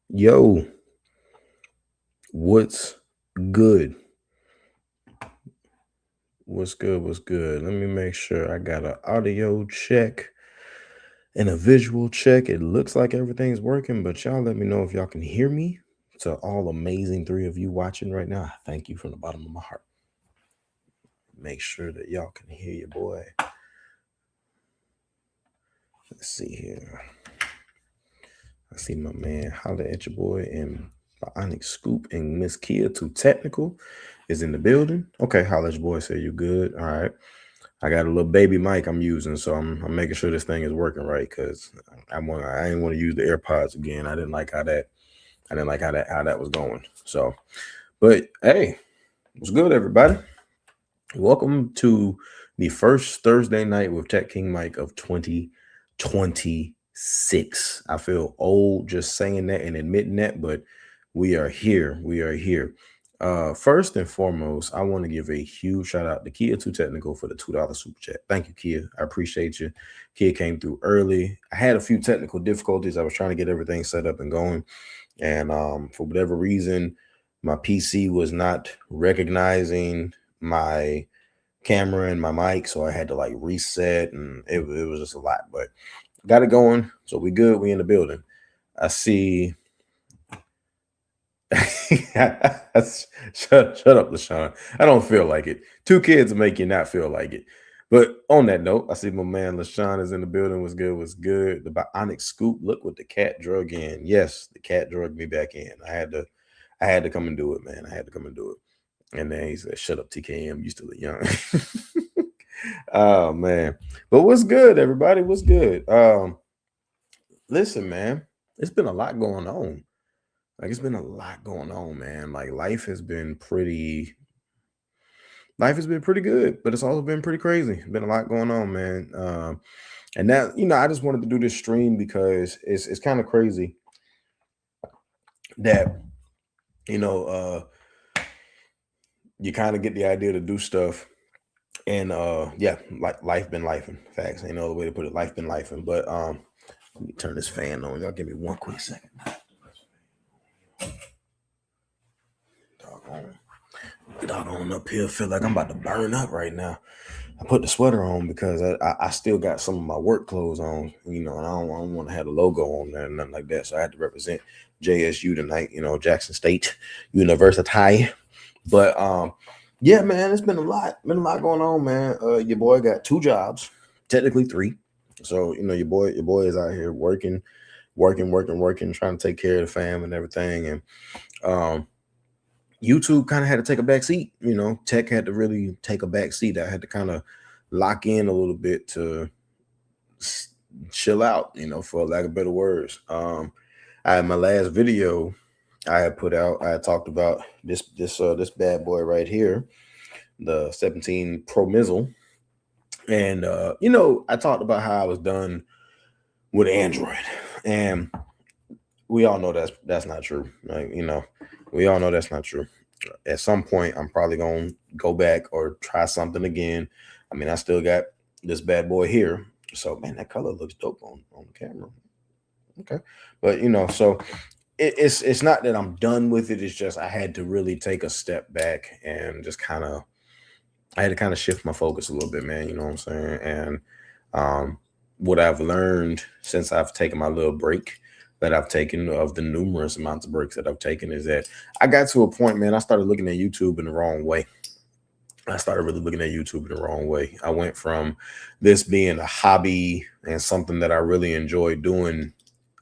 Yo, what's good? What's good? What's good? Let me make sure I got an audio check and a visual check. It looks like everything's working, but y'all let me know if y'all can hear me. To all amazing three of you watching right now, thank you from the bottom of my heart. Make sure that y'all can hear your boy. Let's see here. I see my man holler at your boy and Bionic Scoop and Miss Kia Too Technical is in the building. Okay, holler at your boy. Say you good. All right. I got a little baby mic I'm using, so I'm making sure this thing is working right because I didn't want to use the AirPods again. I didn't like how that was going. So, but hey, what's good, everybody? Welcome to the first Thursday night with Tech King Mike of 2026. I feel old just saying that and admitting that, but we are here. We are here. First and foremost, I want to give a huge shout out to Kia Too Technical for the $2 super chat. Thank you, Kia. I appreciate you. Kia came through early. I had a few technical difficulties. I was trying to get everything set up and going, and for whatever reason, my PC was not recognizing my camera and my mic, so I had to like reset, and it was just a lot. But got it going, so we good. We in the building. I see. shut up, LaShawn. I don't feel like it. Two kids make you not feel like it. But on that note, I see my man LaShawn is in the building. What's good? What's good? The Bionic Scoop. Look what the cat drug in. Yes, the cat drug me back in. I had to come and do it, man. I had to come and do it. And then he said, "Shut up, TKM. You still young." Oh man. But what's good, everybody? What's good? Listen, man, it's been a lot going on. Like it's been a lot going on, man. Like life has been pretty good, but it's also been pretty crazy. Been a lot going on, man. And that, I just wanted to do this stream because it's kind of crazy that you kind of get the idea to do stuff, and yeah, like life been lifing. Facts, ain't no other way to put it. Life been lifing. But let me turn this fan on. Y'all give me one quick second. Doggone up here, feel like I'm about to burn up right now. I put the sweater on because I still got some of my work clothes on, and I don't want to have the logo on there and nothing like that. So I had to represent JSU tonight, Jackson State University. But yeah, man, it's been a lot going on, man. Your boy got 2 jobs, technically 3. So your boy is out here working, trying to take care of the fam and everything. And YouTube kind of had to take a back seat. Tech had to really take a back seat. I had to kind of lock in a little bit to chill out, for lack of better words. I had my last video I had put out. I had talked about this bad boy right here, the 17 Pro Mizzle, and I talked about how I was done with Android, and we all know that's not true. Like, we all know that's not true. At some point, I'm probably gonna go back or try something again. I mean, I still got this bad boy here, so man, that color looks dope on the camera. Okay, but so it's not that I'm done with it. It's just I had to really take a step back and just I had to kind of shift my focus a little bit, man. You know what I'm saying? And what I've learned since I've taken my little break, that I've taken, of the numerous amounts of breaks that I've taken, is that I got to a point, man, I started looking at YouTube in the wrong way. I started really looking at YouTube in the wrong way. I went from this being a hobby and something that I really enjoyed doing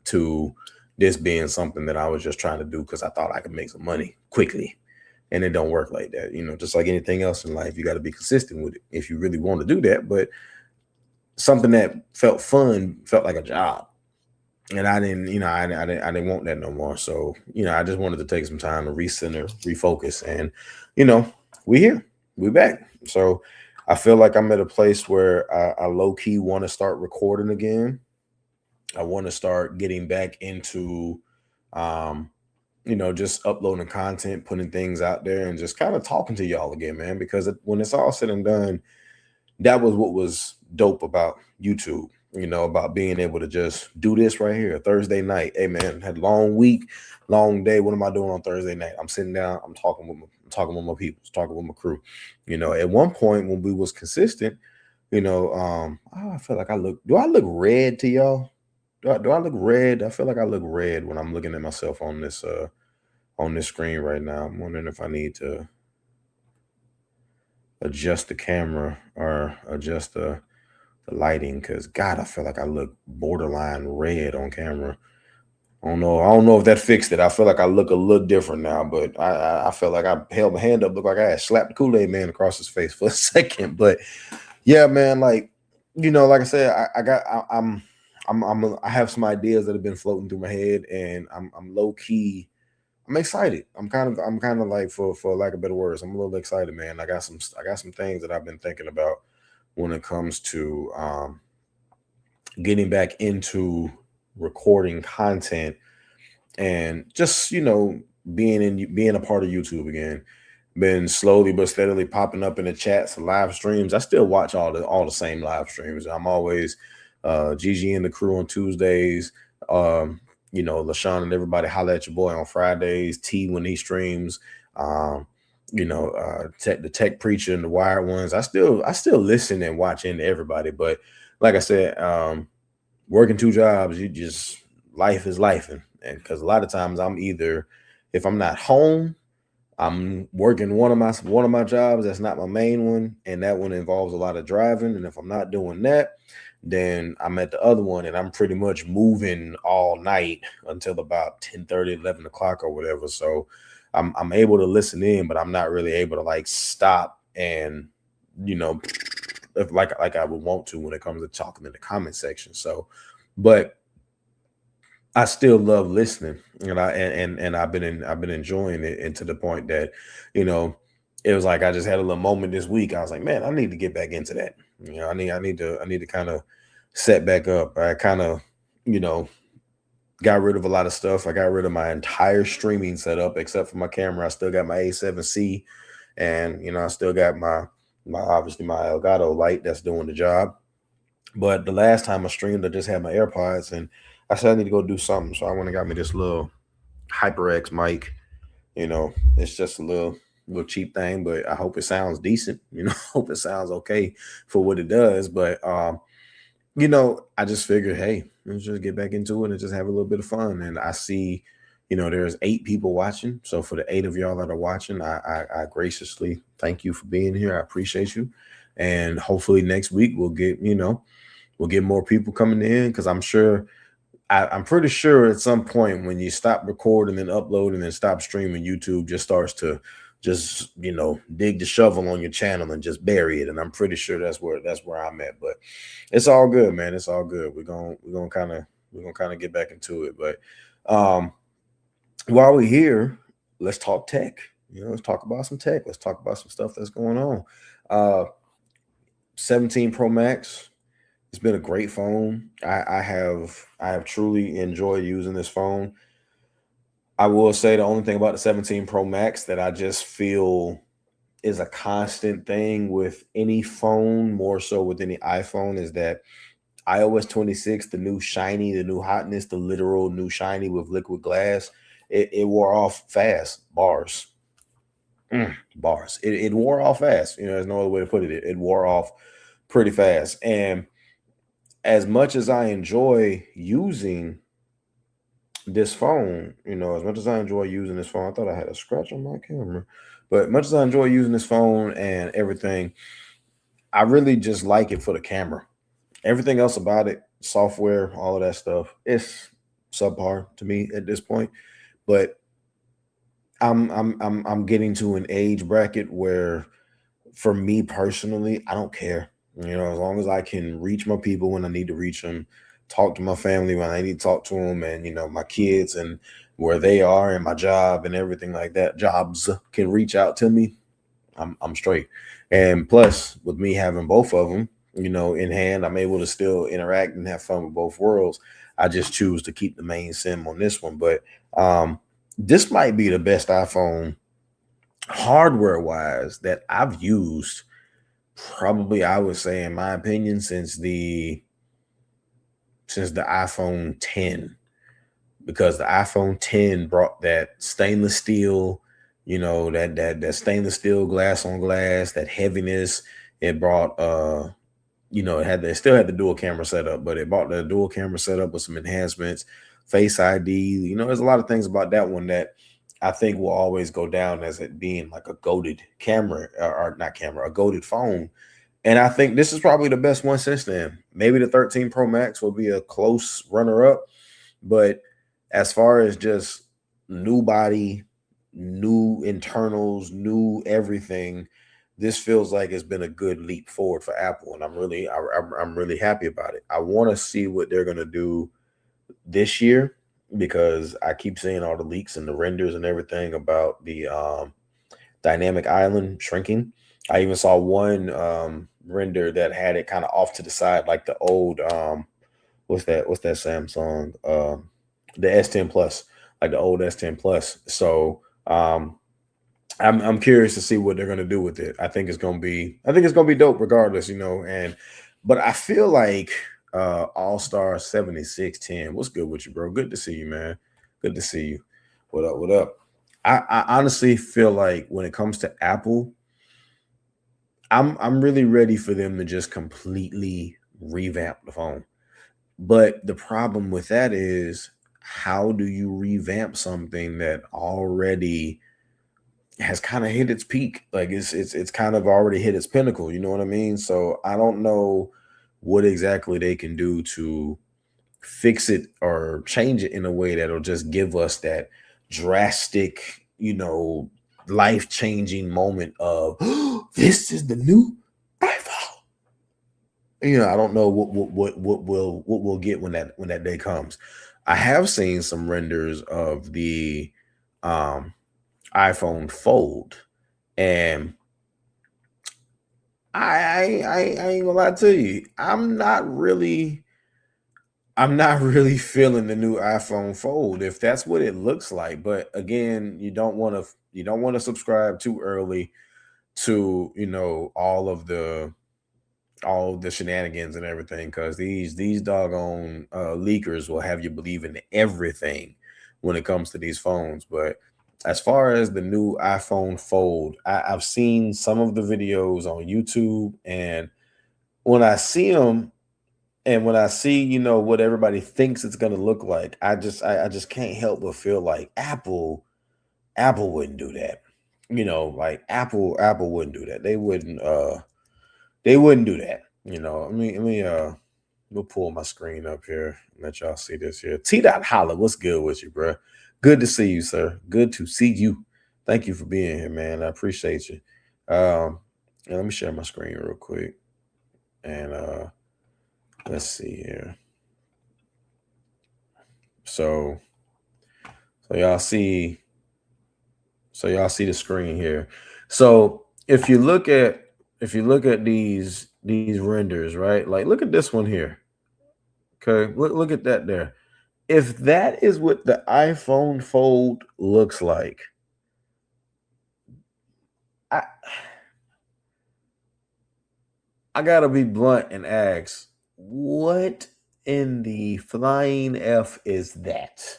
to this being something that I was just trying to do because I thought I could make some money quickly. And it don't work like that. Just like anything else in life, you got to be consistent with it if you really want to do that. But something that felt fun felt like a job. And I didn't, I didn't want that no more. So, I just wanted to take some time to recenter, refocus, and, you know, we here, we back. So I feel like I'm at a place where I low key want to start recording again. I want to start getting back into, um, just uploading content, putting things out there, and just kind of talking to y'all again, man. Because when it's all said and done, that was what was dope about YouTube. About being able to just do this right here Thursday night. Hey, man, had a long week, long day. What am I doing on Thursday night? I'm sitting down. I'm talking with my people, talking with my crew. At one point when we was consistent, I feel like I look. Do I look red to y'all? Do I look red? I feel like I look red when I'm looking at myself on this screen right now. I'm wondering if I need to adjust the camera or adjust the lighting, because God, I feel like I look borderline red on camera. I don't know if that fixed it. I feel like I look a little different now, but I felt like I held my hand up, looked like I had slapped the Kool-Aid man across his face for a second. But yeah, man, like I said, I have some ideas that have been floating through my head, and I'm low key. I'm excited. I'm kind of like, for lack of better words, I'm a little excited, man. I got some things that I've been thinking about when it comes to getting back into recording content, and just being a part of YouTube again. Been slowly but steadily popping up in the chats and live streams. I still watch all the same live streams. I'm always GG and the crew on Tuesdays. LaShawn and everybody holla at your boy on Fridays. T when he streams. The tech preacher and the wired ones. I still listen and watch into everybody. But like I said, working two jobs, you just, life is life. And because a lot of times I'm either, if I'm not home, I'm working one of my jobs that's not my main one, and that one involves a lot of driving. And if I'm not doing that, then I'm at the other one, and I'm pretty much moving all night until about 10:30, 11 o'clock or whatever. So I'm able to listen in, but I'm not really able to like stop and you know if like I would want to when it comes to talking in the comment section. So, but I still love listening, and I've been enjoying it, and to the point that, you know, it was like I just had a little moment this week. I was like, man, I need to get back into that. I need to kind of set back up. I kind of, you know, got rid of a lot of stuff. I got rid of my entire streaming setup except for my camera. I still got my A7C, and I still got my obviously my Elgato light that's doing the job. But the last time I streamed, I just had my AirPods, and I said I need to go do something. So I went and got me this little HyperX mic. It's just a little cheap thing, but I hope it sounds decent. Hope it sounds okay for what it does. But I just figured, hey, let's just get back into it and just have a little bit of fun. And I see, there's 8 people watching. So for the 8 of y'all that are watching, I graciously thank you for being here. I appreciate you. And hopefully next week we'll get more people coming in, because I'm pretty sure at some point when you stop recording and uploading and stop streaming, YouTube just starts to dig the shovel on your channel and just bury it. And I'm pretty sure that's where I'm at. But it's all good, man. It's all good. We're gonna kind of get back into it. But while we're here, let's talk tech. Let's talk about some tech. Let's talk about some stuff that's going on. Uh 17 Pro Max. It's been a great phone. I have truly enjoyed using this phone. I will say the only thing about the 17 Pro Max that I just feel is a constant thing with any phone, more so with any iPhone, is that iOS 26, the new shiny, the new hotness, the literal new shiny with liquid glass, it wore off fast. Bars. Bars. It wore off fast. There's no other way to put it. It wore off pretty fast. And as much as I enjoy using this phone, as much as I enjoy using this phone, I thought I had a scratch on my camera, but much as I enjoy using this phone and everything, I really just like it for the camera. Everything else about it, software, all of that stuff, it's subpar to me at this point. But I'm getting to an age bracket where, for me personally, I don't care. As long as I can reach my people when I need to reach them, talk to my family when I need to talk to them, and my kids and where they are and my job and everything like that, jobs can reach out to me. I'm straight. And plus, with me having both of them, in hand, I'm able to still interact and have fun with both worlds. I just choose to keep the main sim on this one, but this might be the best iPhone hardware wise that I've used, probably, I would say, in my opinion, since the iPhone 10, because the iPhone 10 brought that stainless steel, that stainless steel glass on glass, that heaviness. It brought it still had the dual camera setup, but it brought the dual camera setup with some enhancements, Face ID. There's a lot of things about that one that I think will always go down as it being like a goated camera, or not camera, a goated phone. And I think this is probably the best one since then. Maybe the 13 Pro Max will be a close runner up, but as far as just new body, new internals, new everything, this feels like it's been a good leap forward for Apple, and I'm really happy about it. I want to see what they're gonna do this year, because I keep seeing all the leaks and the renders and everything about the dynamic island shrinking. I even saw one render that had it kind of off to the side, like the old what's that Samsung, the S10 Plus, like the old S10 Plus. So I'm curious to see what they're gonna do with it. I think it's gonna be dope regardless, and but I feel like All Star 7610. What's good with you, bro? Good to see you, man. Good to see you. What up? What up? I honestly feel like when it comes to Apple, I'm really ready for them to just completely revamp the phone. But the problem with that is, how do you revamp something that already has kind of hit its peak? Like it's kind of already hit its pinnacle, you know what I mean? So I don't know what exactly they can do to fix it or change it in a way that'll just give us that drastic, life-changing moment of this is the new iPhone. I don't know what we'll get when that day comes. I have seen some renders of the um iPhone Fold, and I ain't gonna lie to you, I'm not really feeling the new iPhone Fold if that's what it looks like. But again, you don't want to subscribe too early to all of the shenanigans and everything, because these doggone leakers will have you believe in everything when it comes to these phones. But as far as the new iPhone Fold, I've seen some of the videos on YouTube, and when I see them, and when I see, what everybody thinks it's gonna look like, I just can't help but feel like Apple wouldn't do that. Like Apple wouldn't do that. They wouldn't do that. We'll pull my screen up here and let y'all see this here. T. Dot Holla, what's good with you, bro? Good to see you, sir. Good to see you. Thank you for being here, man. I appreciate you. And let me share my screen real quick. And let's see here. So so y'all see so y'all see the screen here. So if you look at these renders, right? Like, look at this one here. Okay, look at that there. If that is what the iPhone Fold looks like, I I gotta be blunt and ask, what in the flying F is that?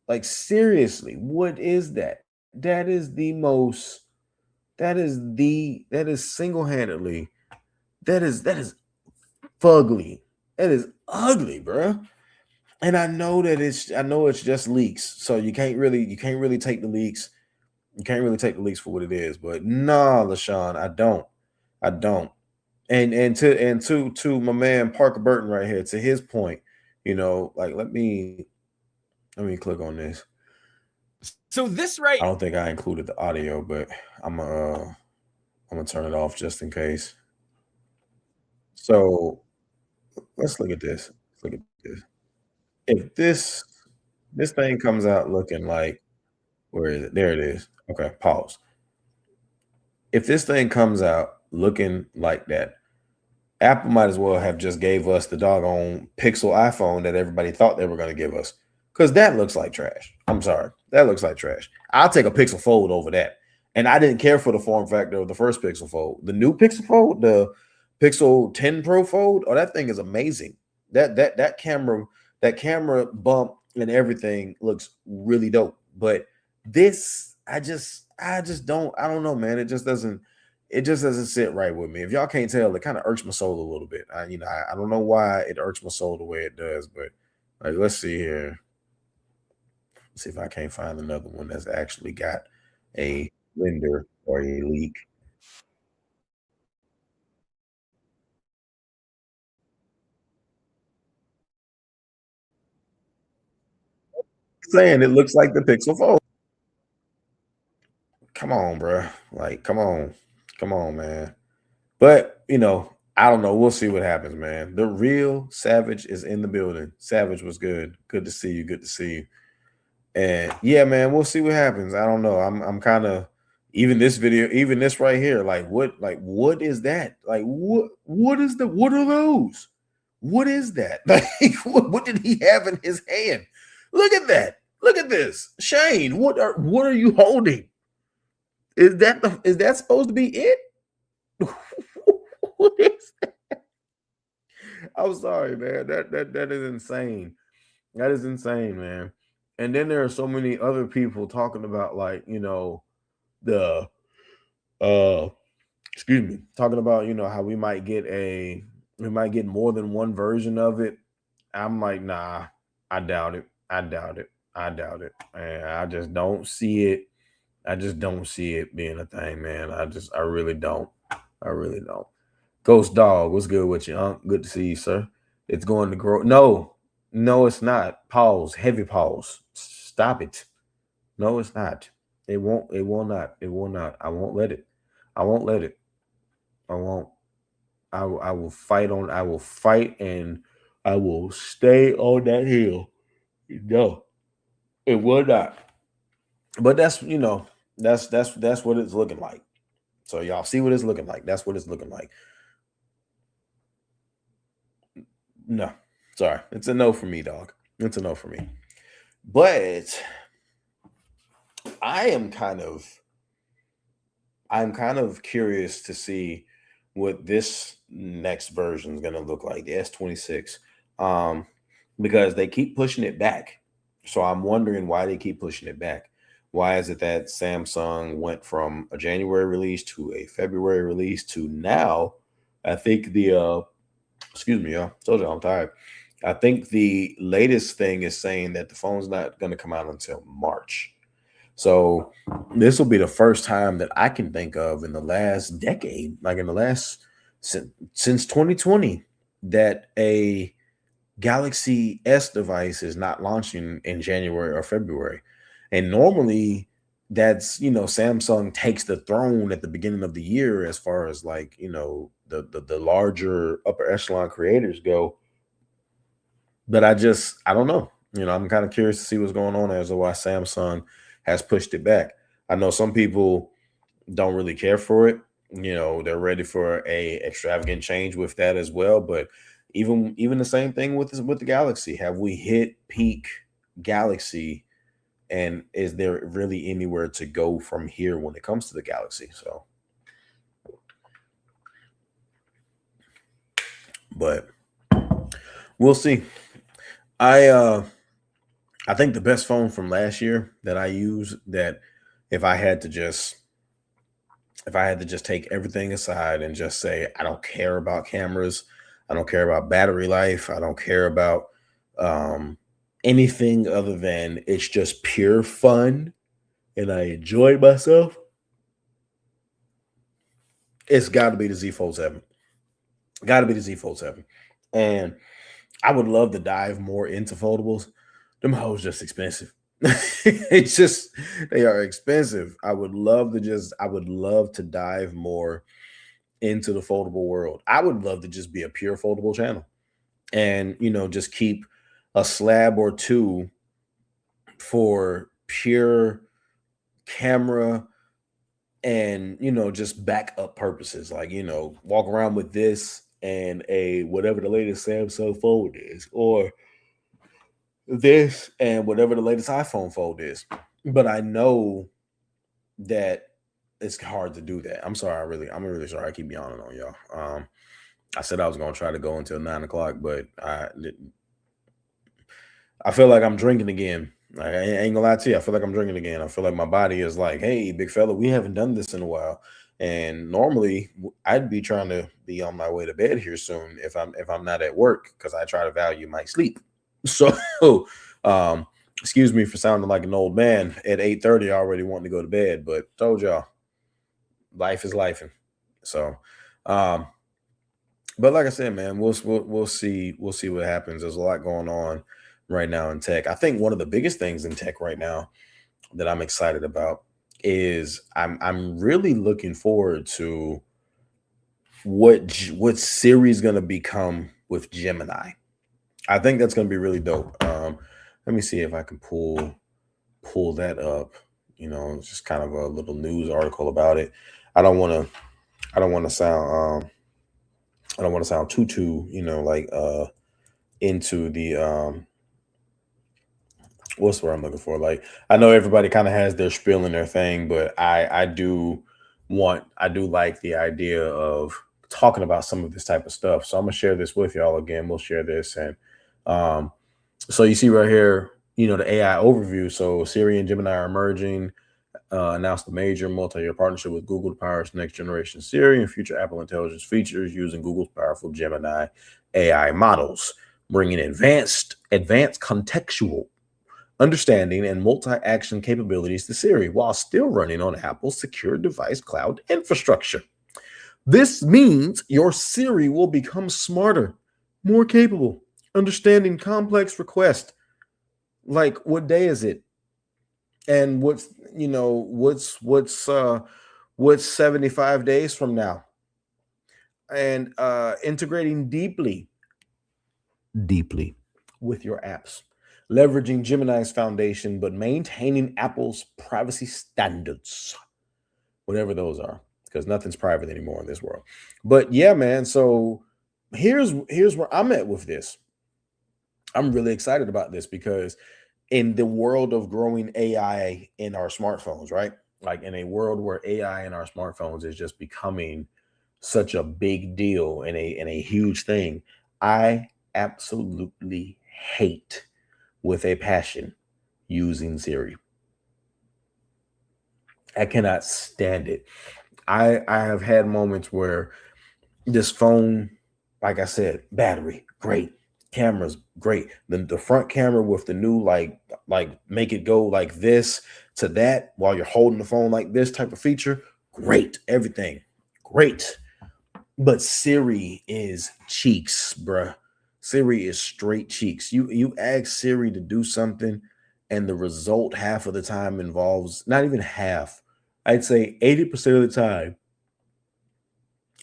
Like, seriously, what is that? That is the most. That is single-handedly. That is fugly. That is ugly, bruh. And I know it's just leaks. So you can't really take the leaks. You can't really take the leaks for what it is. But nah, LaShawn, I don't. I don't. And to my man Parker Burton right here, to his point, like let me click on this. So this right I don't think I included the audio, but I'm uh I'm gonna turn it off just in case. So let's look at this. Let's look at this. If this thing comes out looking like, where is it? There it is. Okay, pause. If this thing comes out looking like that, Apple might as well have just gave us the doggone Pixel iPhone that everybody thought they were going to give us, because that looks like trash. I'm sorry, that looks like trash. I'll take a Pixel Fold over that, and I didn't care for the form factor of the first Pixel Fold. The new Pixel Fold, the Pixel 10 Pro Fold, oh, that thing is amazing. That camera bump and everything looks really dope. But this, I don't know, man. It just doesn't sit right with me. If y'all can't tell, it kind of irks my soul a little bit. I don't know why it irks my soul the way it does, but like, let's see here. Let's see if I can't find another one that's actually got a render or a leak. Saying it looks like the Pixel Fold. Come on, bro. Like, come on, man. But I don't know. We'll see what happens, man. The real Savage is in the building. Savage was good. Good to see you. Good to see you. And yeah, man, we'll see what happens. I don't know. I'm kind of, even this video, even this right here, what is that? Like what are those? What is that? Like what did he have in his hand? Look at that. Look at this. Shane, what are you holding? Is that supposed to be it? What is that? I'm sorry, man. That is insane. That is insane, man. And then there are so many other people talking about, like, the uh excuse me, talking about, how we might get more than one version of it. I'm like, nah, I doubt it. I doubt it. I doubt it. And I just don't see it. I just don't see it being a thing, man. I really don't. I really don't. Ghost Dog, what's good with you, Unc? Good to see you, sir. It's going to grow. No, no, it's not. Pause. Heavy pause. Stop it. No, it's not. It won't. It will not. It will not. I won't let it. I won't let it. I won't. I will fight on. I will fight, and I will stay on that hill. No, it will not. But that's what it's looking like. So y'all see what it's looking like. That's what it's looking like. No, sorry, it's a no for me, dog. It's a no for me. But I am kind of I'm kind of curious to see what this next version is going to look like, the S26, um, because they keep pushing it back. So I'm wondering why they keep pushing it back. Why is it that Samsung went from a January release to a February release to now? I think excuse me, y'all. Told you I'm tired. I think the latest thing is saying that the phone's not going to come out until March. So this will be the first time that I can think of in the last decade, like in the last since 2020, that a Galaxy S device is not launching in January or February. And normally that's, Samsung takes the throne at the beginning of the year as far as, like, the larger upper echelon creators go. But I don't know. I'm kind of curious to see what's going on as to why Samsung has pushed it back. I know some people don't really care for it. They're ready for a extravagant change with that as well. But even the same thing with the Galaxy. Have we hit peak Galaxy? And is there really anywhere to go from here when it comes to the Galaxy? So, but we'll see. I uh I think the best phone from last year that I use, that if I had to just take everything aside and just say I don't care about cameras, I don't care about battery life, I don't care about anything other than it's just pure fun and I enjoy myself, it's got to be the Z Fold 7. Got to be the Z Fold 7. And I would love to dive more into foldables. Them hoes just expensive. It's just, they are expensive. I would love to dive more into the foldable world. I would love to just be a pure foldable channel and, just keep a slab or two for pure camera and, just backup purposes. Like, walk around with this and a whatever the latest Samsung Fold is, or this and whatever the latest iPhone Fold is. But I know that it's hard to do that. I'm really sorry. I keep yawning on y'all. I said I was gonna try to go until 9 o'clock, but I feel like I'm drinking again. I ain't gonna lie to you. I feel like I'm drinking again. I feel like my body is like, hey, big fella, we haven't done this in a while. And normally I'd be trying to be on my way to bed here soon if I'm not at work, because I try to value my sleep. So excuse me for sounding like an old man at 8:30 already wanting to go to bed, but told y'all life is life. So but like I said, man, we'll see what happens. There's a lot going on right now in tech. I think one of the biggest things in tech right now that I'm excited about is I'm really looking forward to what Siri's going to become with Gemini. I think that's going to be really dope. Let me see if I can pull that up. It's just kind of a little news article about it. I don't want to sound too like into the what's what I'm looking for. Like, I know everybody kind of has their spiel in their thing, but I do like the idea of talking about some of this type of stuff. So I'm gonna share this with y'all again. We'll share this. And so you see right here, the AI overview. So Siri and Gemini are merging, announced a major multi-year partnership with Google to power its next generation Siri and future Apple Intelligence features using Google's powerful Gemini AI models, bringing advanced contextual understanding and multi-action capabilities to Siri while still running on Apple's secure device cloud infrastructure. This means your Siri will become smarter, more capable, understanding complex requests like what day is it, and what's 75 days from now, and integrating deeply with your apps, leveraging Gemini's foundation, but maintaining Apple's privacy standards, whatever those are, because nothing's private anymore in this world. But yeah, man. So here's where I'm at with this. I'm really excited about this because in the world of growing AI in our smartphones, right? Like in a world where AI in our smartphones is just becoming such a big deal and a huge thing, I absolutely hate with a passion using Siri. I cannot stand it. I have had moments where this phone, like I said, battery, great. Cameras, great. The front camera with the new like make it go like this to that while you're holding the phone like this type of feature, great. Everything, great. But Siri is cheeks, bruh. Siri is straight cheeks. You ask Siri to do something, and the result half of the time involves, not even half, I'd say 80% of the time,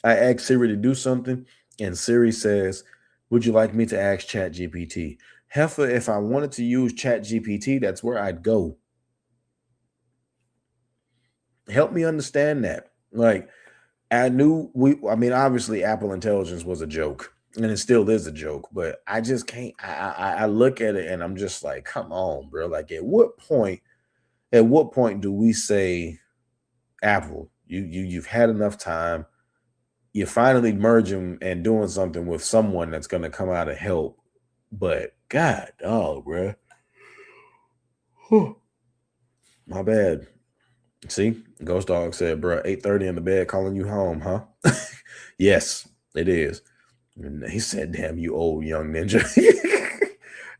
I ask Siri to do something, and Siri says, would you like me to ask ChatGPT? Heifer, if I wanted to use ChatGPT, that's where I'd go. Help me understand that. Like, obviously Apple Intelligence was a joke, and it still is a joke, but I just can't. I look at it and I'm just like, come on, bro. Like, at what point do we say, Apple, you've had enough time? You're finally merging and doing something with someone that's going to come out and help. But God, bro. My bad. See, Ghost Dog said, bro, 8:30 in the bed calling you home, huh? Yes, it is. And he said, damn, you old young ninja.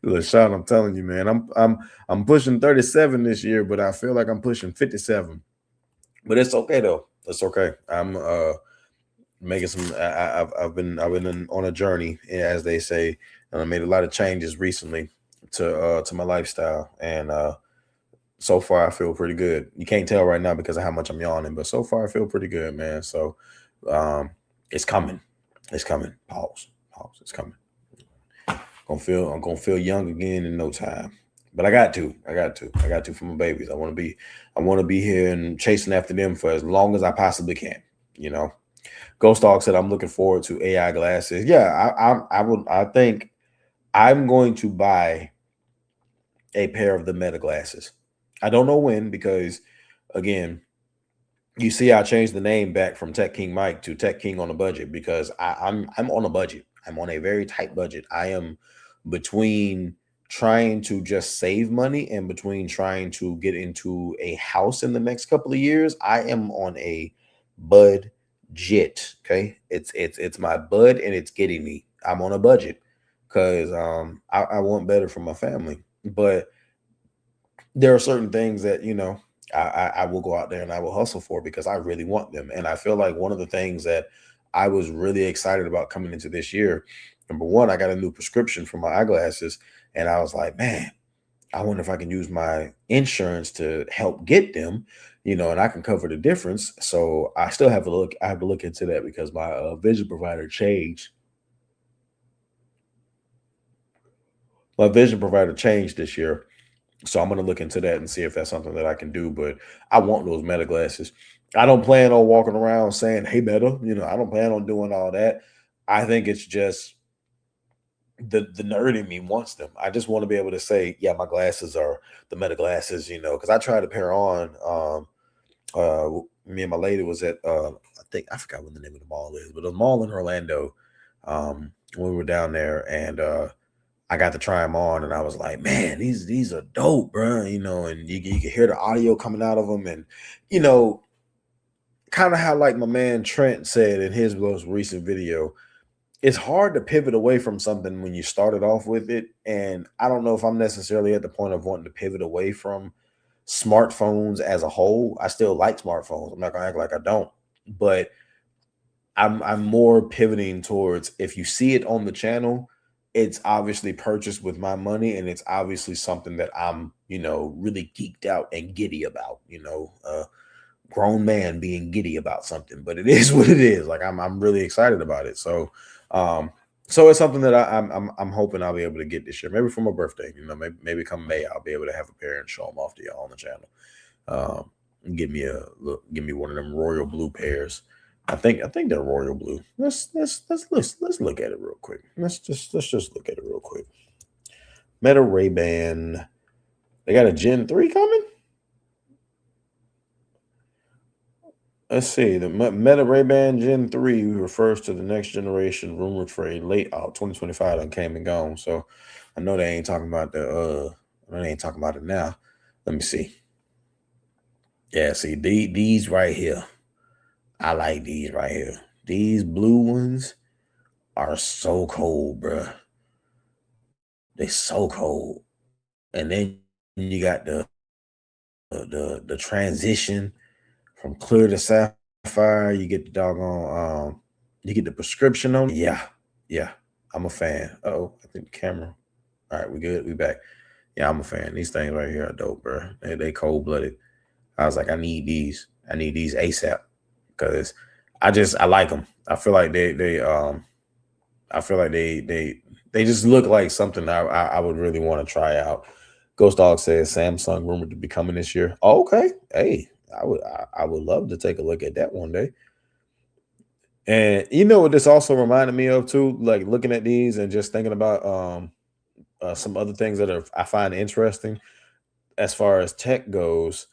LaShawn, I'm telling you, man, I'm pushing 37 this year, but I feel like I'm pushing 57. But it's okay though. It's okay. I'm making some. I've been on a journey, as they say, and I made a lot of changes recently to my lifestyle, and so far I feel pretty good. You can't tell right now because of how much I'm yawning, but so far I feel pretty good, man. So um, it's coming. It's coming. Pause. Pause. It's coming. I'm gonna feel young again in no time. But I got to. I got to for my babies. I want to be here and chasing after them for as long as I possibly can. You know. Ghost Dog said I'm looking forward to AI glasses. Yeah, I think I'm going to buy a pair of the Meta glasses. I don't know when because again, you see, I changed the name back from Tech King Mike to Tech King on a budget because I'm on a budget. I'm on a very tight budget. I am between trying to just save money and between trying to get into a house in the next couple of years. I am on a budget. Okay, it's my bud and it's getting me. I'm on a budget because I want better for my family, but there are certain things that I will go out there and I will hustle for because I really want them. And I feel like one of the things that I was really excited about coming into this year, number one, I got a new prescription for my eyeglasses, and I was like, man, I wonder if I can use my insurance to help get them, and I can cover the difference. So I still have to look. I have to look into that because my vision provider changed. My vision provider changed this year. So I'm gonna look into that and see if that's something that I can do. But I want those Meta glasses. I don't plan on walking around saying, "Hey, Meta." I don't plan on doing all that. I think it's just the nerd in me wants them. I just want to be able to say, "Yeah, my glasses are the Meta glasses," because I tried a pair on. Me and my lady was at I think I forgot what the name of the mall is, but a mall in Orlando. When we were down there, and I got to try them on, and I was like, man, these are dope, bro. And you can hear the audio coming out of them, and you know, kind of how like my man Trent said in his most recent video, it's hard to pivot away from something when you started off with it. And I don't know if I'm necessarily at the point of wanting to pivot away from smartphones as a whole. I still like smartphones. I'm not gonna act like I don't, but I'm more pivoting towards if you see it on the channel, it's obviously purchased with my money, and it's obviously something that I'm, really geeked out and giddy about. Grown man being giddy about something, but it is what it is. Like I'm really excited about it. Um, so it's something that I'm hoping I'll be able to get this year, maybe for my birthday. Maybe come May I'll be able to have a pair and show them off to y'all on the channel. Give me one of them royal blue pairs. I think they're royal blue. Let's look at it real quick. Let's just look at it real quick. Meta Ray-Ban. They got a Gen 3 coming? Let's see. The Meta Ray-Ban Gen 3 refers to the next generation rumored for a late 2025 and came and gone. So I know they ain't talking about they ain't talking about it now. Let me see. Yeah, see these right here. I like these right here. These blue ones are so cold, bruh. They so cold. And then you got the transition from clear to sapphire. You get the doggone you get the prescription on it. Yeah. I'm a fan. Oh, I think the camera. All right, we good. We back. Yeah, I'm a fan. These things right here are dope, bro. They cold blooded. I was like, I need these. I need these ASAP because I like them. I feel like they just look like something I would really want to try out. Ghost Dog says Samsung rumored to be coming this year. Oh, okay. Hey, I would love to take a look at that one day. And you know what this also reminded me of too, like looking at these and just thinking about some other things that I find interesting as far as tech goes.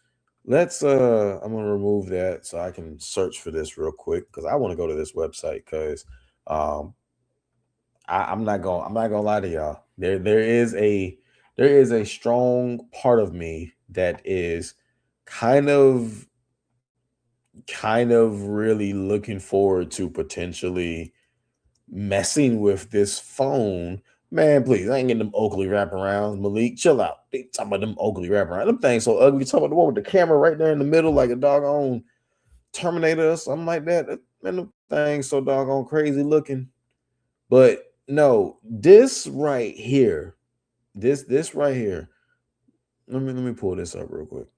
I'm gonna remove that so I can search for this real quick because I want to go to this website because um I'm not gonna lie to y'all. There is a strong part of me that is kind of really looking forward to potentially messing with this phone Man, please, I ain't getting them Oakley wraparounds. Malik, chill out. They talking about them Oakley wraparounds. Them things so ugly. You talking about the one with the camera right there in the middle, like a doggone Terminator or something like that. Man, them things so doggone crazy looking. But no, this right here, this right here. Let me pull this up real quick.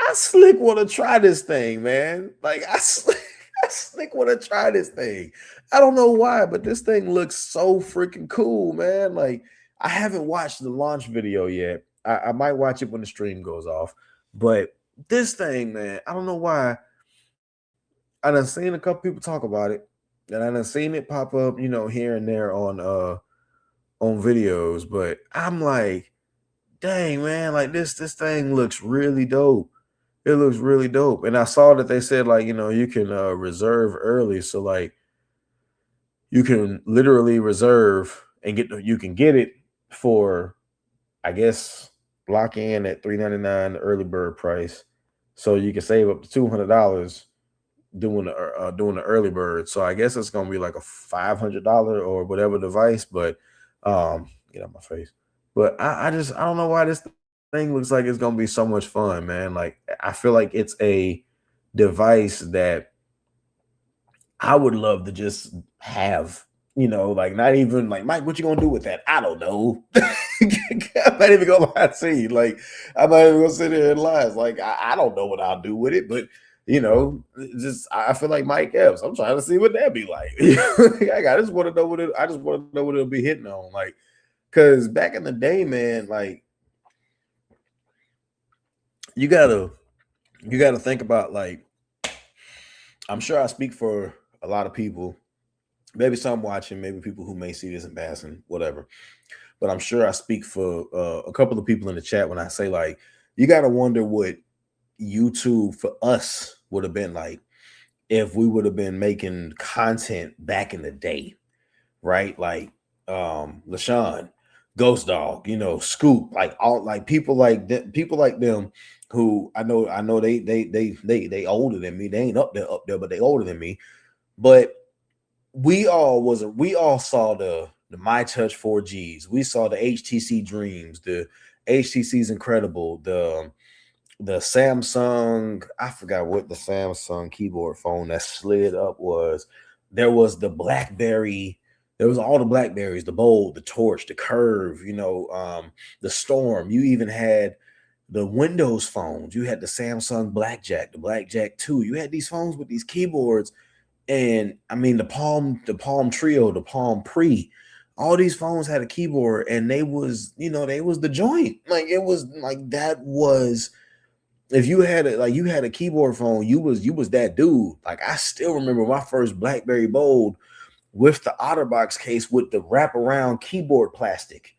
I slick want to try this thing, man. Like I slick want to try this thing. I don't know why, but this thing looks so freaking cool, man. Like I haven't watched the launch video yet. I might watch it when the stream goes off. But this thing, man, I don't know why. I done seen a couple people talk about it, and I done seen it pop up, here and there on videos. But I'm like, dang, man, like this thing looks really dope. It looks really dope. And I saw that they said, like, you can reserve early. So like you can literally reserve and you can get it for, I guess, lock in at $399 the early bird price. So you can save up to $200 doing the early bird. So I guess it's gonna be like a $500 or whatever device, but get out my face. But I don't know why this thing looks like it's gonna be so much fun, man. Like I feel like it's a device that I would love to just have, like not even like Mike, what you gonna do with that? I don't know. I'm not even gonna lie to you. Like I'm not even gonna sit there and lie. It's like I don't know what I'll do with it, but just I feel like Mike Epps. I'm trying to see what that'd be like. I just want to know I just want to know what it'll be hitting on. Like, cause back in the day, man, like you gotta think about, like, I'm sure I speak for a lot of people, maybe some watching, maybe people who may see this in passing, whatever. But I'm sure I speak for a couple of people in the chat when I say, like, you got to wonder what YouTube for us would have been like if we would have been making content back in the day, right? Like LaShawn, Ghost Dog, Scoop, like all like people like them who I know they older than me. They ain't up there, but they older than me. But we all saw the My Touch 4Gs. We saw the HTC Dreams, the HTC's Incredible, the Samsung, I forgot what the Samsung keyboard phone that slid up was. There was the BlackBerry. There was all the Blackberries, the Bold, the Torch, the Curve, the Storm. You even had the Windows phones. You had the Samsung Blackjack, the Blackjack 2. You had these phones with these keyboards. And I mean, the Palm Trio, the Palm Pre, all these phones had a keyboard, and they was the joint. Like it was like that was, if you had a keyboard phone, you was that dude. Like I still remember my first BlackBerry Bold with the OtterBox case with the wraparound keyboard plastic.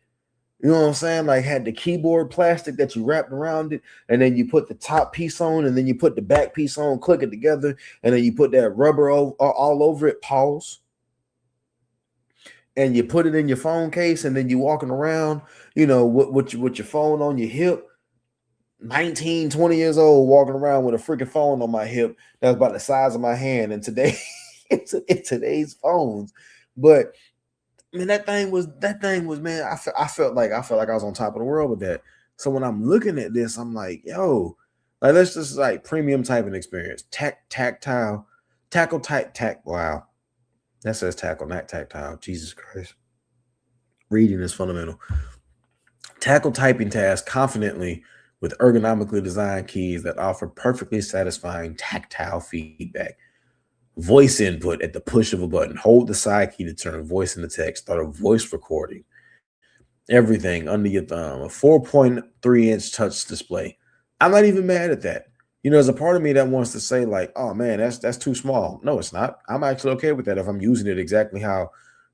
You know what I'm saying? Like had the keyboard plastic that you wrapped around it, and then you put the top piece on, and then you put the back piece on, click it together, and then you put that rubber all over it, pause, and you put it in your phone case, and then you walking around, with your phone on your hip. 19, 20 years old, walking around with a freaking phone on my hip that's about the size of my hand. And today, in today's phones, but I mean that thing was man. I felt like I was on top of the world with that. So when I'm looking at this, I'm like, yo, like let's just like premium typing experience, tactile, tackle type tack. Wow, that says tackle, not tactile. Jesus Christ, reading is fundamental. Tackle typing tasks confidently with ergonomically designed keys that offer perfectly satisfying tactile feedback. Voice input at the push of a button. Hold the side key to turn voice into text. Start a voice recording. Everything under your thumb. A 4.3-inch touch display. I'm not even mad at that. There's a part of me that wants to say, like, oh man, that's too small. No, it's not. I'm actually okay with that if I'm using it exactly how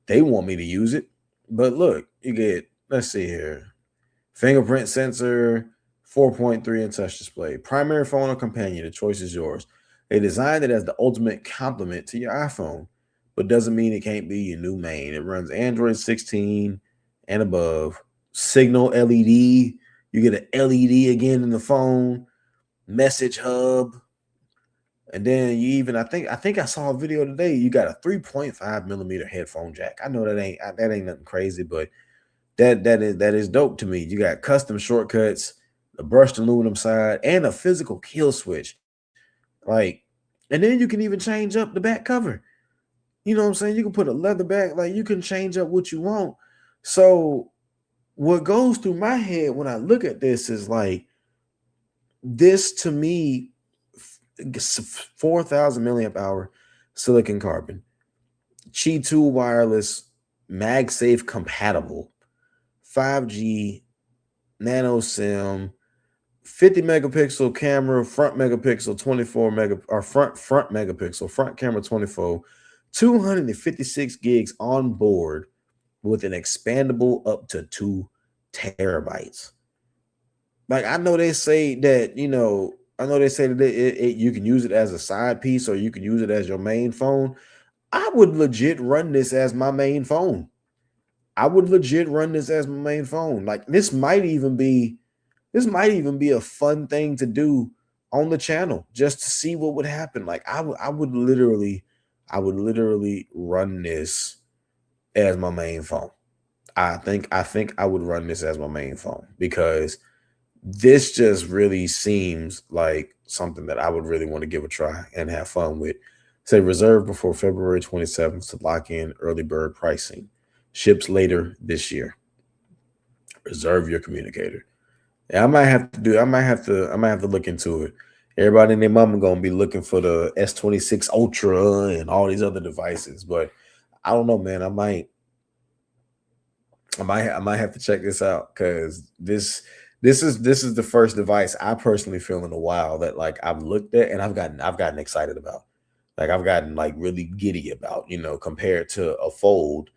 they want me to use it. But look, you get, let's see here. Fingerprint sensor, 4.3-inch touch display. Primary phone or companion, the choice is yours. They designed it as the ultimate complement to your iPhone, but doesn't mean it can't be your new main. It runs Android 16 and above. Signal LED. You get an LED again in the phone. Message hub. And then you even, I think I saw a video today. You got a 3.5 millimeter headphone jack. I know that ain't nothing crazy, but that is dope to me. You got custom shortcuts, the brushed aluminum side, and a physical kill switch. Like, and then you can even change up the back cover. You know what I'm saying? You can put a leather back, like you can change up what you want. So what goes through my head when I look at this is like, this to me, 4,000 milliamp hour silicon carbon, Qi 2 wireless, MagSafe compatible, 5G, nano SIM, 50 megapixel camera, front megapixel 24 mega or front megapixel, front camera 24, 256 gigs on board with an expandable up to 2 terabytes. Like, I know they say that, you can use it as a side piece or you can use it as your main phone. I would legit run this as my main phone. Like, this might even be a fun thing to do on the channel just to see what would happen. Like, I would literally run this as my main phone. I think I would run this as my main phone because this just really seems like something that I would really want to give a try and have fun with. Say reserve before February 27th to lock in early bird pricing. Ships later this year. Reserve your communicator. Yeah, I might have to look into it. Everybody and their mama gonna be looking for the S26 Ultra and all these other devices, but I don't know, man. I might have to check this out because this is the first device I personally feel in a while that like I've looked at and I've gotten excited about. Like I've gotten like really giddy about, compared to a fold.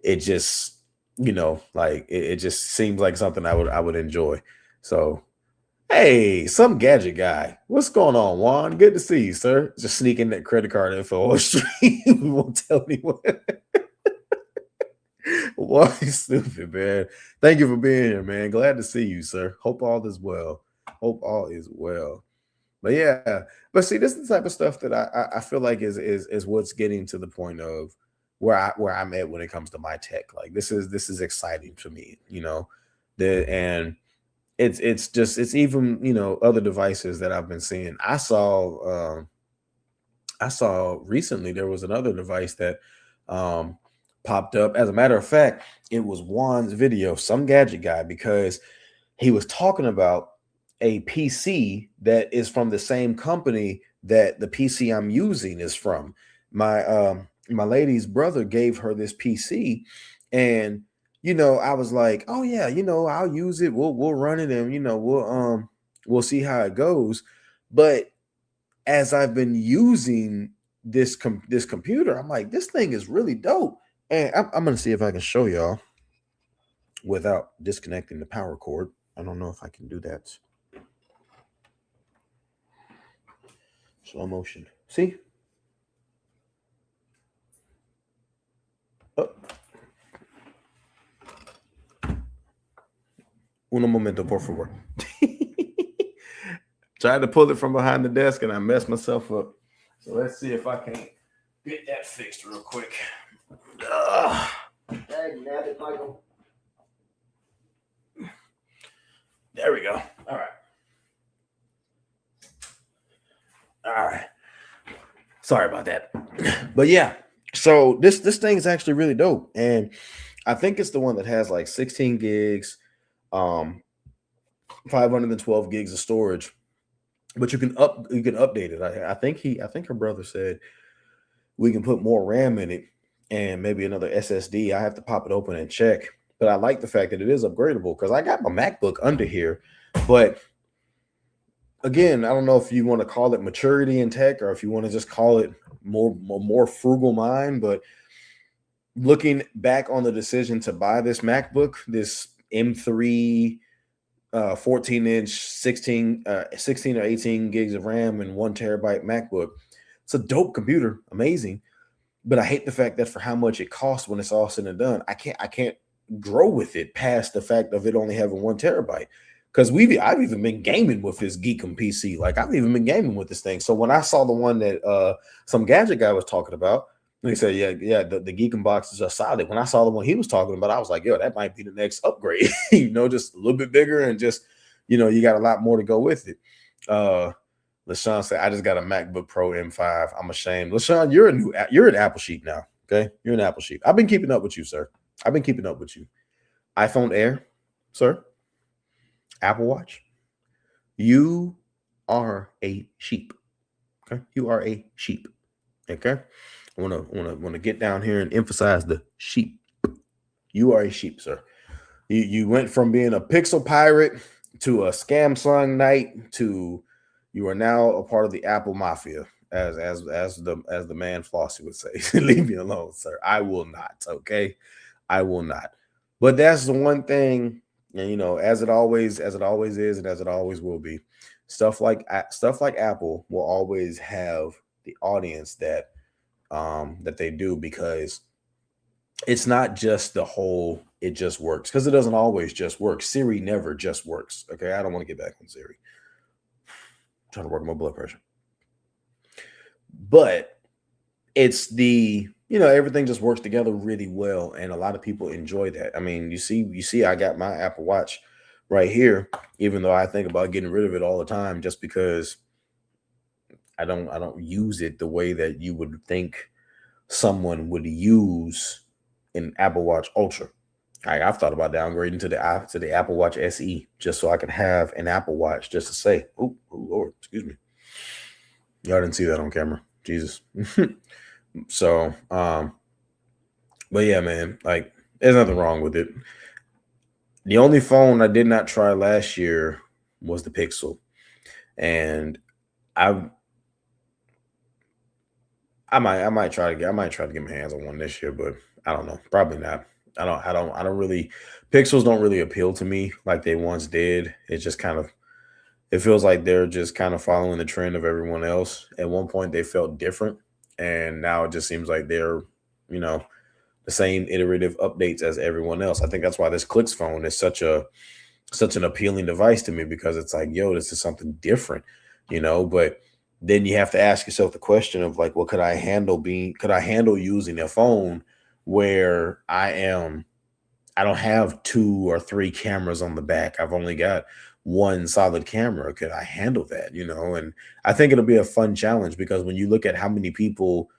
It just, like it just seems like something I would enjoy. So, hey, some gadget guy. What's going on, Juan? Good to see you, sir. Just sneaking that credit card info on stream. We won't tell anyone. Why stupid, man? Thank you for being here, man. Glad to see you, sir. Hope all is well. But yeah, but see, this is the type of stuff that I feel like is what's getting to the point of where I'm at when it comes to my tech. Like this is exciting to me, and it's even other devices that I've been seeing. I saw recently there was another device that popped up. As a matter of fact, it was Juan's video, some gadget guy, because he was talking about a PC that is from the same company that the PC I'm using is from. My lady's brother gave her this PC, and I was like, oh yeah, I'll use it. We'll run it, and we'll see how it goes. But as I've been using this computer, I'm like, this thing is really dope. And I'm gonna see if I can show y'all without disconnecting the power cord. I don't know if I can do that. Slow motion. See? Oh. Uno momento, por favor. Tried to pull it from behind the desk and I messed myself up. So let's see if I can get that fixed real quick. Michael. There we go. All right. Sorry about that. But yeah, so this thing is actually really dope. And I think it's the one that has like 16 gigs, 512 gigs of storage. But you can update it. I think her brother said we can put more RAM in it and maybe another SSD. I have to pop it open and check. But I like the fact that it is upgradable because I got my MacBook under here. But again, I don't know if you want to call it maturity in tech or if you want to just call it more frugal mind. But looking back on the decision to buy this MacBook, this M3 14-inch 16 or 18 gigs of RAM and 1 terabyte MacBook, it's a dope computer, amazing. But I hate the fact that for how much it costs when it's all said and done, I can't grow with it past the fact of it only having 1 terabyte. because I've even been gaming with this Geekum PC. Like I've even been gaming with this thing. So when I saw the one that some gadget guy was talking about, he said, yeah, the Geekum boxes are solid. When I saw the one he was talking about, I was like, yo, that might be the next upgrade. Just a little bit bigger and just, you got a lot more to go with it. LaShawn said, I just got a MacBook Pro M5. I'm ashamed. LaShawn, you're an Apple sheep now. Okay, you're an Apple sheep. I've been keeping up with you, sir. I've been keeping up with you. iPhone Air, sir. Apple Watch. You are a sheep. Okay, you are a sheep. Okay, I want to get down here and emphasize the sheep. You are a sheep, sir. You went from being a pixel pirate to a Samsung knight to you are now a part of the Apple Mafia, as the man Flossie would say. Leave me alone, sir. I will not. Okay, I will not. But that's the one thing, and as it always is, and as it always will be, stuff like Apple will always have the audience that they do, because it's not just the whole it just works, because it doesn't always just work. Siri never just works. Okay, I don't want to get back on Siri. I'm trying to work my blood pressure. But it's the everything just works together really well, and a lot of people enjoy that. I mean, you see I got my Apple Watch right here, even though I think about getting rid of it all the time, just because I don't use it the way that you would think someone would use an Apple Watch Ultra. I've thought about downgrading to the Apple Watch SE just so I can have an Apple Watch just to say, oh Lord, excuse me. Y'all didn't see that on camera. Jesus. So, but yeah, man, like there's nothing wrong with it. The only phone I did not try last year was the Pixel, and I might try to get my hands on one this year, but I don't know, probably not. I don't really, Pixels don't really appeal to me like they once did. It's just it feels like they're just kind of following the trend of everyone else. At one point they felt different, and now it just seems like they're, the same iterative updates as everyone else. I think that's why this Clicks phone is such an appealing device to me, because it's like, yo, this is something different, but then you have to ask yourself the question of like, well, could I handle using a phone where I don't have 2 or 3 cameras on the back. I've only got one solid camera. Could I handle that? And I think it'll be a fun challenge, because when you look at how many people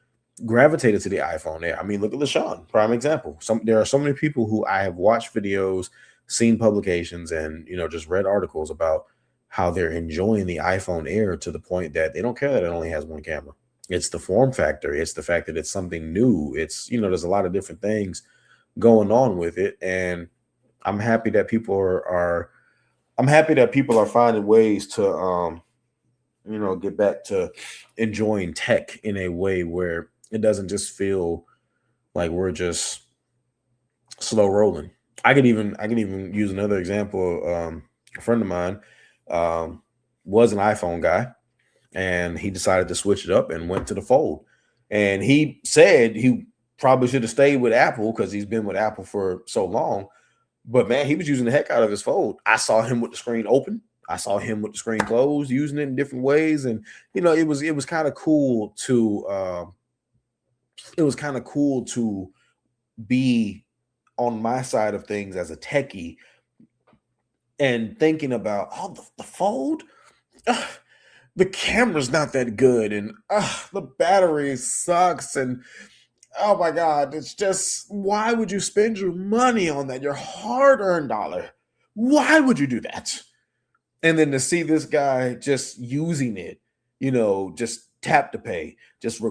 gravitated to the iPhone Air, I mean, look at LaShawn, prime example. There are so many people who I have watched videos, seen publications, and just read articles about how they're enjoying the iPhone Air to the point that they don't care that it only has one camera. It's the form factor. It's the fact that it's something new. It's, there's a lot of different things going on with it. And I'm happy that people are finding ways to, get back to enjoying tech in a way where it doesn't just feel like we're just slow rolling. I could even use another example. A friend of mine was an iPhone guy, and he decided to switch it up and went to the Fold. And he said he probably should have stayed with Apple because he's been with Apple for so long. But man, he was using the heck out of his Fold. I saw him with the screen open. I saw him with the screen closed, using it in different ways. And it was kind of cool to be on my side of things as a techie and thinking about, the Fold, the camera's not that good, and the battery sucks, and oh my God, it's just, why would you spend your money on that, your hard-earned dollar? Why would you do that? And then to see this guy just using it, just tap to pay, just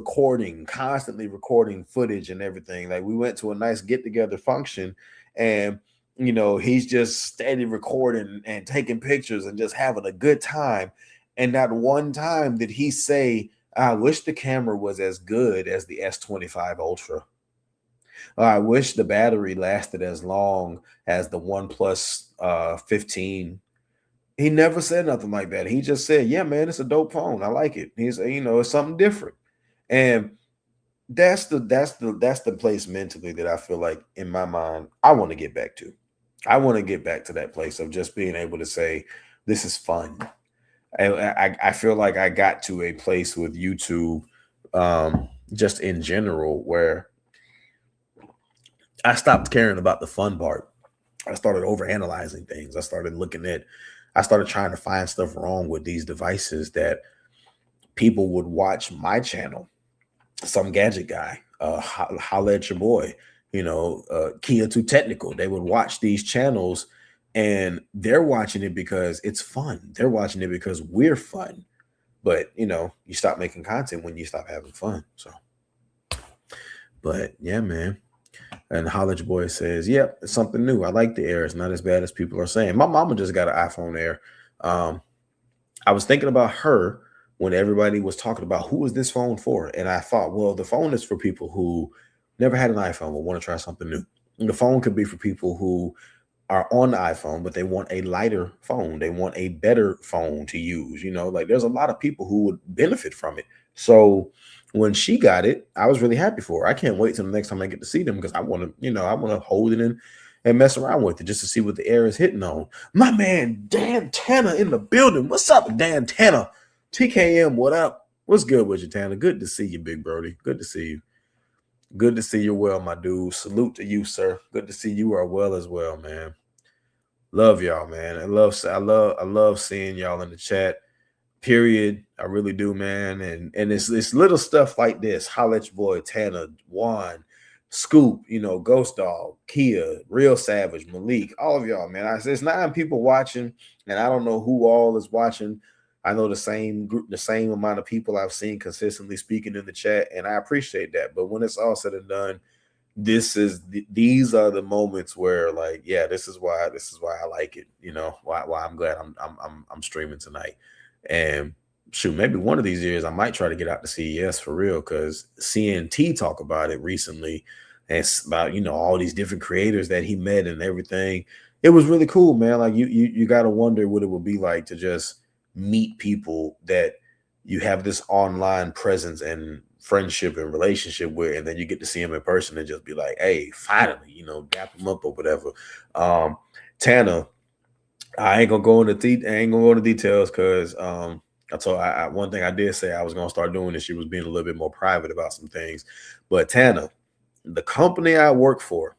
constantly recording footage and everything. Like, we went to a nice get-together function, and he's just steady recording and taking pictures and just having a good time. And not one time did he say, I wish the camera was as good as the S25 Ultra. I wish the battery lasted as long as the OnePlus 15. He never said nothing like that. He just said, yeah, man, it's a dope phone. I like it. He's, it's something different. And that's the place mentally that I feel like, in my mind, I want to get back to. I want to get back to that place of just being able to say, this is fun. I feel like I got to a place with YouTube, just in general, where I stopped caring about the fun part. I started overanalyzing things. I started trying to find stuff wrong with these devices that people would watch my channel, some gadget guy, holla at your boy, Kia Too Technical. They would watch these channels and they're watching it because it's fun. They're watching it because we're fun. But, you stop making content when you stop having fun. So, but yeah, man. And Holla at Your Boy says, yep, it's something new. I like the Air. It's not as bad as people are saying. My mama just got an iPhone Air. I was thinking about her when everybody was talking about who is this phone for? And I thought, well, the phone is for people who never had an iPhone but want to try something new. And the phone could be for people who are on the iPhone, but they want a lighter phone. They want a better phone to use. Like there's a lot of people who would benefit from it. So when she got it, I was really happy for her. I can't wait till the next time I get to see them because I want to hold it and mess around with it just to see what the Air is hitting on. My man, Dan Tanner in the building. What's up, Dan Tanner? TKM, what up? What's good with you, Tanner? Good to see you, Big Brody. Good to see you. Good to see you well, my dude. Salute to you, sir. Good to see you are well as well, man. Love y'all, man. I love seeing y'all in the chat. Period. I really do, man. And it's little stuff like this. Holla at your boy, Tanner, Juan, Scoop, Ghost Dog, Kia, Real Savage, Malik, all of y'all, man. There's 9 people watching, and I don't know who all is watching. I know the same group, the same amount of people I've seen consistently speaking in the chat, and I appreciate that. But when it's all said and done, these are the moments where, like, yeah, this is why I like it. Why I'm glad I'm streaming tonight. And shoot, maybe one of these years I might try to get out to CES for real, because CNT talk about it recently, and it's about all these different creators that he met and everything. It was really cool, man. Like you got to wonder what it would be like to just meet people that you have this online presence and friendship and relationship with, and then you get to see them in person and just be like, hey, finally, dap them up or whatever. Tanner, I ain't gonna go into details because I told one thing I did say I was gonna start doing this. She was being a little bit more private about some things. But Tanner, the company I work for,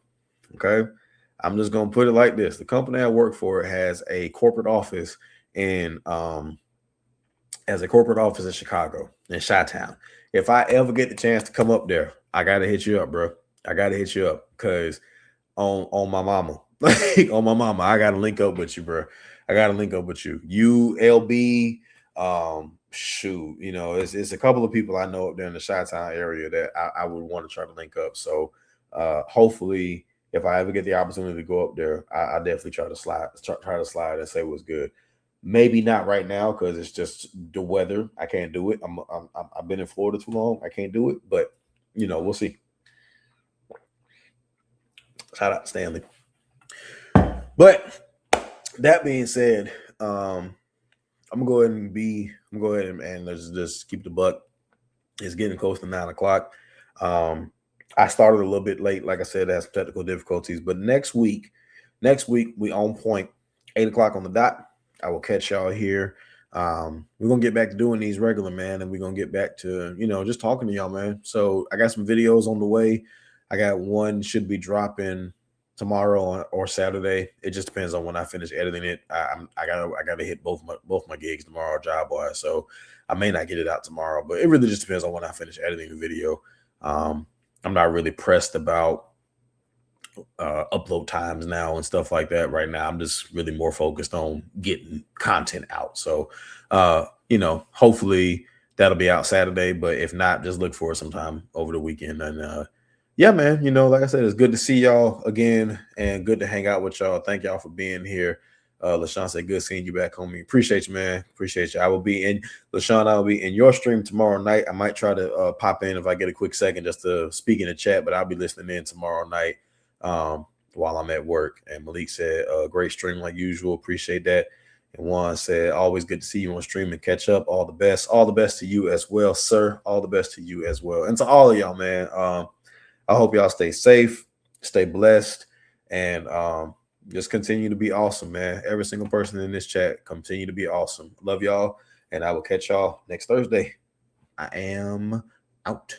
okay, I'm just gonna put it like this: the company I work for has a corporate office in Chicago, in Chi-Town. If I ever get the chance to come up there, I gotta hit you up, bro. I gotta hit you up because on my mama. Like on my mama, I gotta link up with you, bro. I gotta link up with you. ULB, shoot, it's a couple of people I know up there in the Chi-Town area that I would want to try to link up. So hopefully, if I ever get the opportunity to go up there, I definitely try to slide and say what's good. Maybe not right now because it's just the weather. I can't do it. I've been in Florida too long. I can't do it, but we'll see. Shout out Stanley. But that being said, I'm gonna go ahead and let's just keep the buck. It's getting close to 9 o'clock. I started a little bit late, like I said, I had some technical difficulties. But next week we on point, 8 o'clock on the dot. I will catch y'all here. We're gonna get back to doing these regular, man, and we're gonna get back to just talking to y'all, man. So I got some videos on the way. I got one should be dropping tomorrow or Saturday. It just depends on when I finish editing it. I gotta hit both my gigs tomorrow, job wise. So I may not get it out tomorrow, but it really just depends on when I finish editing the video. I'm not really pressed about upload times now and stuff like that right now. I'm just really more focused on getting content out. So hopefully that'll be out Saturday, but if not, just look for it sometime over the weekend. And yeah, man, like I said, it's good to see y'all again and good to hang out with y'all. Thank y'all for being here. LaShawn said, good seeing you back, homie. Appreciate you, man. Appreciate you. I will be in your stream tomorrow night. I might try to pop in if I get a quick second just to speak in the chat, but I'll be listening in tomorrow night while I'm at work. And Malik said, great stream like usual. Appreciate that. And Juan said, always good to see you on stream and catch up. All the best. All the best to you as well, sir. All the best to you as well. And to all of y'all, man. I hope y'all stay safe, stay blessed, and Just continue to be awesome, man. Every single person in this chat, continue to be awesome. Love y'all, and I will catch y'all next Thursday. I am out.